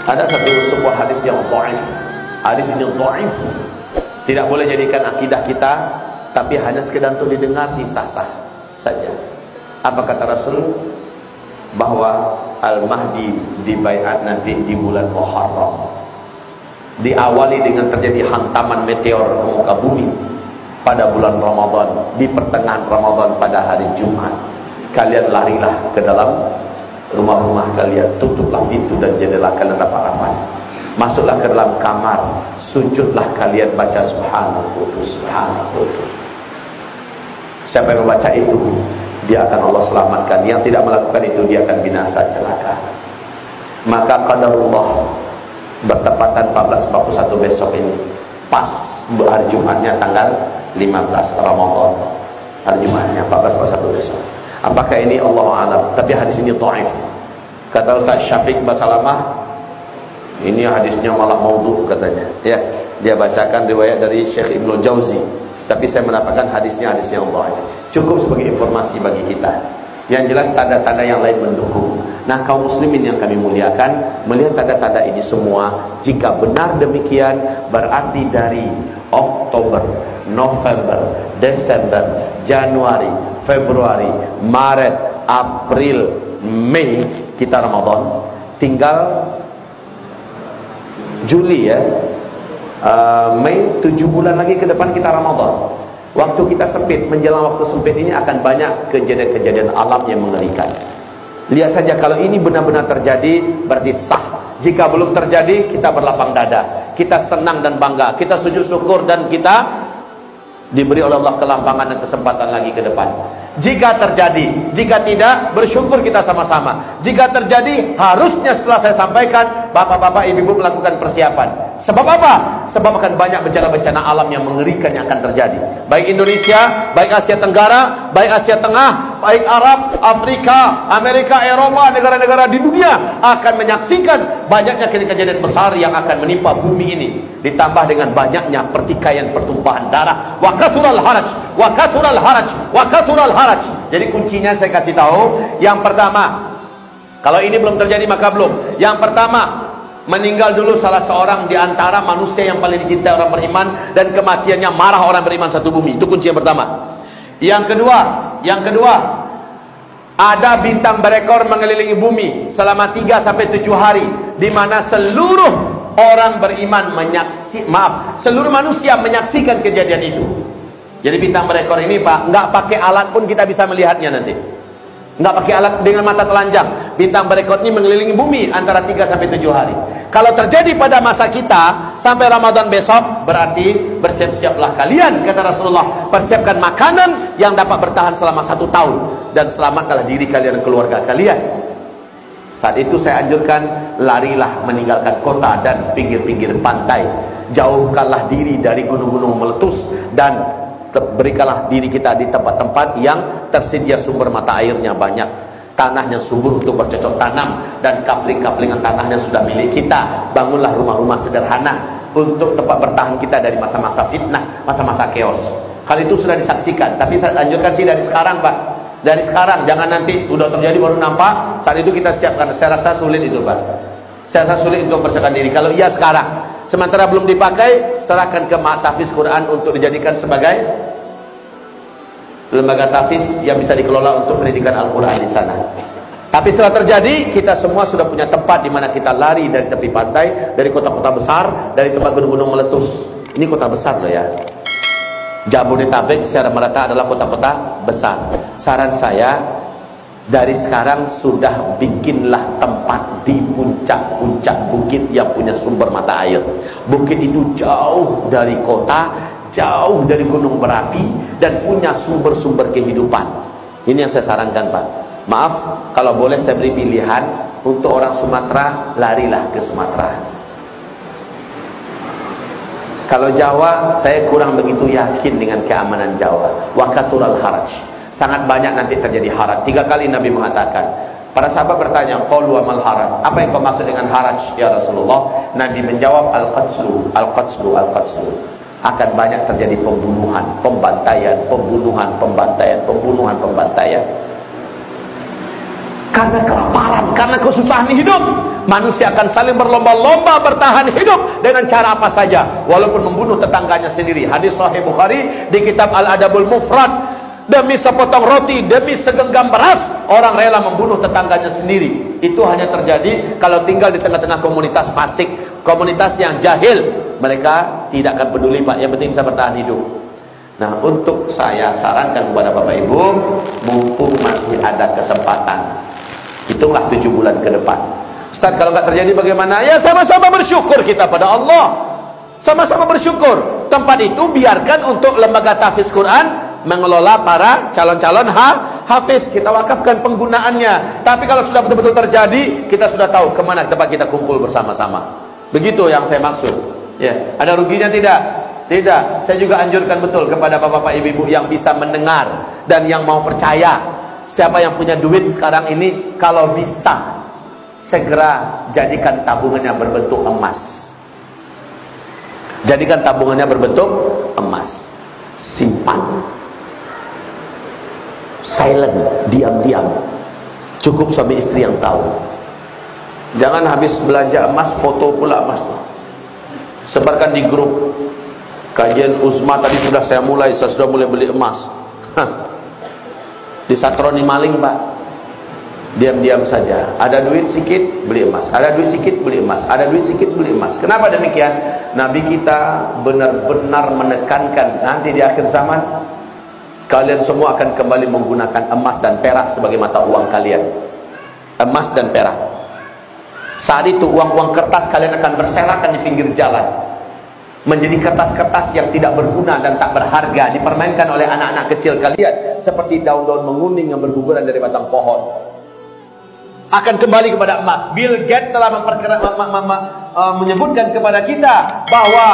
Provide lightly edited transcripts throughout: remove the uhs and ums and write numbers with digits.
Ada sebuah hadis yang dhaif. Hadis ini dhaif. Tidak boleh jadikan akidah kita, tapi hanya sekedar untuk didengar sah-sah saja. Apa kata Rasul? Bahwa Al-Mahdi dibaiat nanti di bulan Muharram. Diawali dengan terjadi hantaman meteor ke muka bumi pada bulan Ramadan, di pertengahan Ramadan pada hari Jumat. Kalian larilah ke dalam rumah-rumah kalian, tutuplah pintu dan jendela kalian rapat-rapat. Masuklah ke dalam kamar, sujudlah kalian baca Subhanallah, Subhanallah. Siapa yang membaca itu, dia akan Allah selamatkan. Yang tidak melakukan itu, dia akan binasa celaka. Maka qadarullah bertepatan 1441 besok ini, pas hari Jumatnya tanggal 15 Ramadan. Hari Jumatnya 1441 besok. Apakah ini Allah a'lam? Tapi hadis ini dhaif. Kata Ustaz Syafiq Basalamah, ini hadisnya malah maudhu katanya. Ya, dia bacakan riwayat dari Syekh Ibnu Jauzi. Tapi saya mendapatkan hadisnya hadis yang dhaif. Cukup sebagai informasi bagi kita. Yang jelas tanda-tanda yang lain mendukung. Nah, kaum muslimin yang kami muliakan, melihat tanda-tanda ini semua, jika benar demikian, berarti dari Oktober, November, Desember, Januari, Februari, Maret, April, Mei kita Ramadan. Tinggal Juli ya, Mei, 7 bulan lagi ke depan kita Ramadan. Waktu kita sempit, menjelang waktu sempit ini akan banyak kejadian-kejadian alam yang mengerikan. Lihat saja, kalau ini benar-benar terjadi, berarti sah. Jika belum terjadi, kita berlapang dada, kita senang dan bangga, kita sujud syukur, dan kita diberi oleh Allah kelampangan dan kesempatan lagi ke depan. Jika terjadi, jika tidak, bersyukur kita sama-sama. Jika terjadi, harusnya setelah saya sampaikan, bapak-bapak, ibu-ibu melakukan persiapan. Sebab apa? Sebab akan banyak bencana-bencana alam yang mengerikan yang akan terjadi. Baik Indonesia, baik Asia Tenggara, baik Asia Tengah, baik Arab, Afrika, Amerika, Eropa, negara-negara di dunia akan menyaksikan banyaknya kejadian besar yang akan menimpa bumi ini. Ditambah dengan banyaknya pertikaian, pertumpahan darah. Wa kathural haraj, wa kathural haraj, wa kathural haraj. Jadi kuncinya saya kasih tahu, yang pertama, kalau ini belum terjadi maka belum. Yang pertama, meninggal dulu salah seorang di antara manusia yang paling dicintai orang beriman, dan kematiannya marah orang beriman satu bumi. Itu kunci yang pertama. Yang kedua, ada bintang berekor mengelilingi bumi selama 3 sampai 7 hari, di mana seluruh orang beriman seluruh manusia menyaksikan kejadian itu. Jadi bintang berekor ini Pak, nggak pakai alat pun kita bisa melihatnya nanti. Nggak pakai alat dengan mata telanjang. Bintang berekor ini mengelilingi bumi antara 3 sampai 7 hari. Kalau terjadi pada masa kita sampai Ramadan besok, berarti bersiap-siaplah kalian, kata Rasulullah. Persiapkan makanan yang dapat bertahan selama 1 tahun, dan selamatkanlah diri kalian dan keluarga kalian. Saat itu saya anjurkan, larilah meninggalkan kota dan pinggir-pinggir pantai. Jauhkanlah diri dari gunung-gunung meletus, dan berikanlah diri kita di tempat-tempat yang tersedia sumber mata airnya banyak, tanahnya subur untuk bercocok tanam, dan kapling-kaplingan tanahnya sudah milik kita. Bangunlah rumah-rumah sederhana untuk tempat bertahan kita dari masa-masa fitnah, masa-masa chaos. Hal itu sudah disaksikan, tapi saya anjurkan sih dari sekarang Pak. Dari sekarang, jangan nanti udah terjadi baru nampak, saat itu kita siapkan. Saya rasa sulit itu Pak. Saya rasa sulit untuk mempersiapkan diri. Kalau iya sekarang, sementara belum dipakai, serahkan ke Tahfiz Quran untuk dijadikan sebagai lembaga tahfiz yang bisa dikelola untuk pendidikan Al-Quran di sana. Tapi setelah terjadi, kita semua sudah punya tempat di mana kita lari dari tepi pantai, dari kota-kota besar, dari tempat gunung-gunung meletus. Ini kota besar loh ya. Jabodetabek secara merata adalah kota-kota besar. Saran saya, dari sekarang sudah bikinlah tempat di puncak-puncak bukit yang punya sumber mata air. Bukit itu jauh dari kota, jauh dari gunung berapi, dan punya sumber-sumber kehidupan. Ini yang saya sarankan Pak. Maaf, kalau boleh saya beri pilihan, untuk orang Sumatera, larilah ke Sumatera. Kalau Jawa, saya kurang begitu yakin dengan keamanan Jawa. Wakatul haraj, sangat banyak nanti terjadi haraj. 3 kali Nabi mengatakan. Para sahabat bertanya, qalu wa mal haraj? Apa yang kau maksud dengan haraj ya Rasulullah? Nabi menjawab, al-qatslu, al-qatslu, al-qatslu. Akan banyak terjadi pembunuhan, pembantaian, pembunuhan, pembantaian, pembunuhan, pembantaian. Karena kelaparan, karena kesusahan hidup, manusia akan saling berlomba-lomba bertahan hidup dengan cara apa saja, walaupun membunuh tetangganya sendiri. Hadis Sahih Bukhari di kitab Al-Adabul Mufrad, demi sepotong roti, demi segenggam beras, orang rela membunuh tetangganya sendiri. Itu hanya terjadi kalau tinggal di tengah-tengah komunitas fasik, komunitas yang jahil. Mereka tidak akan peduli, Pak, yang penting bisa bertahan hidup. Nah, untuk saya sarankan kepada Bapak Ibu, mumpung masih ada kesempatan, hitunglah 7 bulan ke depan. Ustaz, kalau nggak terjadi bagaimana? Ya sama-sama bersyukur kita pada Allah. Sama-sama bersyukur. Tempat itu biarkan untuk lembaga tahfiz Quran mengelola para calon-calon hafiz. Kita wakafkan penggunaannya. Tapi kalau sudah betul-betul terjadi, kita sudah tahu kemana tempat kita kumpul bersama-sama. Begitu yang saya maksud. Ya, ada ruginya tidak? Tidak. Saya juga anjurkan betul kepada bapak-bapak, ibu-ibu yang bisa mendengar dan yang mau percaya. Siapa yang punya duit sekarang ini, kalau bisa segera jadikan tabungannya berbentuk emas. Jadikan tabungannya berbentuk emas. Simpan. Silent, diam-diam. Cukup suami istri yang tahu. Jangan habis belanja emas, foto pula emas. Sebarkan di grup. Kajian Uzma tadi saya sudah mulai beli emas. Disatroni maling, Pak. Diam-diam saja. Ada duit sedikit, beli emas. Ada duit sedikit, beli emas. Ada duit sedikit, beli emas. Kenapa demikian? Nabi kita benar-benar menekankan, nanti di akhir zaman kalian semua akan kembali menggunakan emas dan perak sebagai mata uang kalian. Emas dan perak. Saat itu uang-uang kertas kalian akan berserakan di pinggir jalan, menjadi kertas-kertas yang tidak berguna dan tak berharga, dipermainkan oleh anak-anak kecil kalian seperti daun-daun menguning yang berguguran dari batang pohon. Akan kembali kepada emas. Bill Gates telah menyebutkan kepada kita bahwa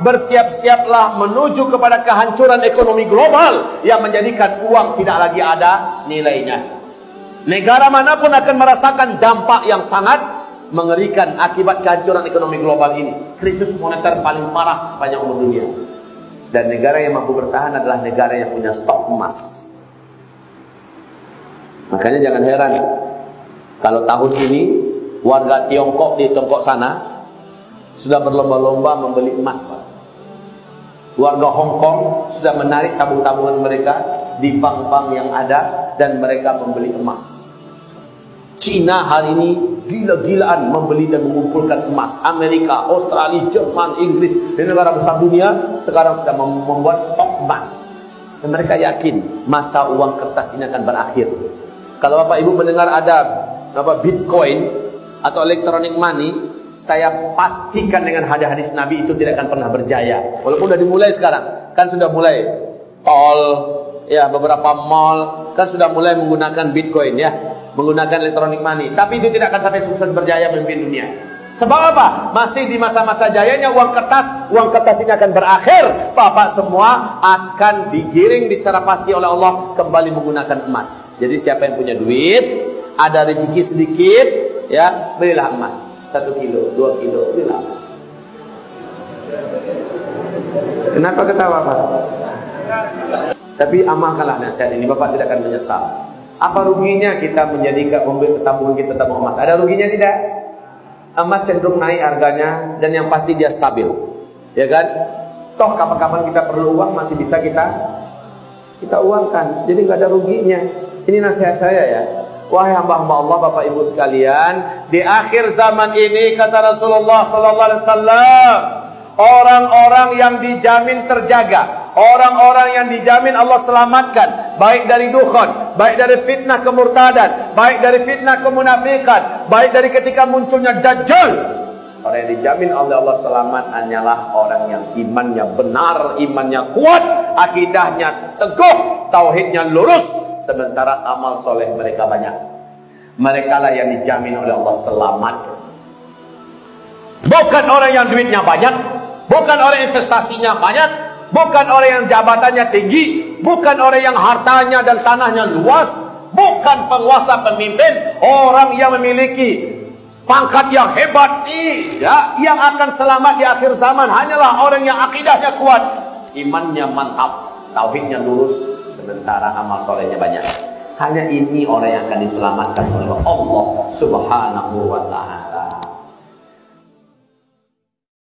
bersiap-siaplah menuju kepada kehancuran ekonomi global yang menjadikan uang tidak lagi ada nilainya. Negara manapun akan merasakan dampak yang sangat mengerikan akibat kehancuran ekonomi global ini. Krisis moneter paling parah sepanjang umur dunia. Dan negara yang mampu bertahan adalah negara yang punya stok emas. Makanya jangan heran kalau tahun ini warga Tiongkok di Tiongkok sana sudah berlomba-lomba membeli emas, Pak. Warga Hong Kong sudah menarik tabung-tabungan mereka di bank-bank yang ada dan mereka membeli emas. Cina hari ini gila-gilaan membeli dan mengumpulkan emas. Amerika, Australia, Jerman, Inggris, dan negara besar dunia sekarang sedang membuat stok emas. Dan mereka yakin masa uang kertas ini akan berakhir. Kalau Bapak Ibu mendengar ada Bitcoin atau electronic money, saya pastikan dengan hadis-hadis Nabi itu tidak akan pernah berjaya. Walaupun sudah dimulai sekarang, kan sudah mulai tol, ya beberapa mall kan sudah mulai menggunakan Bitcoin, ya, menggunakan electronic money. Tapi itu tidak akan sampai sukses berjaya memimpin dunia. Sebab apa? Masih di masa-masa jayanya uang kertas ini akan berakhir. Bapak semua akan digiring secara pasti oleh Allah kembali menggunakan emas. Jadi siapa yang punya duit, ada rezeki sedikit, ya, belilah emas. 1 kilo, 2 kilo, belilah emas. Kenapa ketawa, Pak? Tapi amalkanlah nasihat ini, Bapak tidak akan menyesal. Apa ruginya kita menjadikan tabungan kita tabung emas? Ada ruginya tidak? Emas cenderung naik harganya dan yang pasti dia stabil, ya kan? Toh kapan-kapan kita perlu uang masih bisa kita uangkan, jadi nggak ada ruginya. Ini nasihat saya, ya. Wahai hamba-hamba Allah, Bapak Ibu sekalian, di akhir zaman ini kata Rasulullah sallallahu alaihi wasallam, orang-orang yang dijamin terjaga, orang-orang yang dijamin Allah selamatkan, baik dari dukhon, baik dari fitnah kemurtadan, baik dari fitnah kemunafikan, baik dari ketika munculnya Dajjal. Orang yang dijamin oleh Allah selamat hanyalah orang yang imannya benar, imannya kuat, akidahnya teguh, tauhidnya lurus, sementara amal soleh mereka banyak. Mereka lah yang dijamin oleh Allah selamat. Bukan orang yang duitnya banyak, bukan orang investasinya banyak, bukan orang yang jabatannya tinggi, bukan orang yang hartanya dan tanahnya luas, bukan penguasa pemimpin, orang yang memiliki pangkat yang hebat. Tidak, yang akan selamat di akhir zaman hanyalah orang yang akidahnya kuat, imannya mantap, tauhidnya lurus, sementara amal solehnya banyak. Hanya ini orang yang akan diselamatkan oleh Allah Subhanahu wa ta'ala.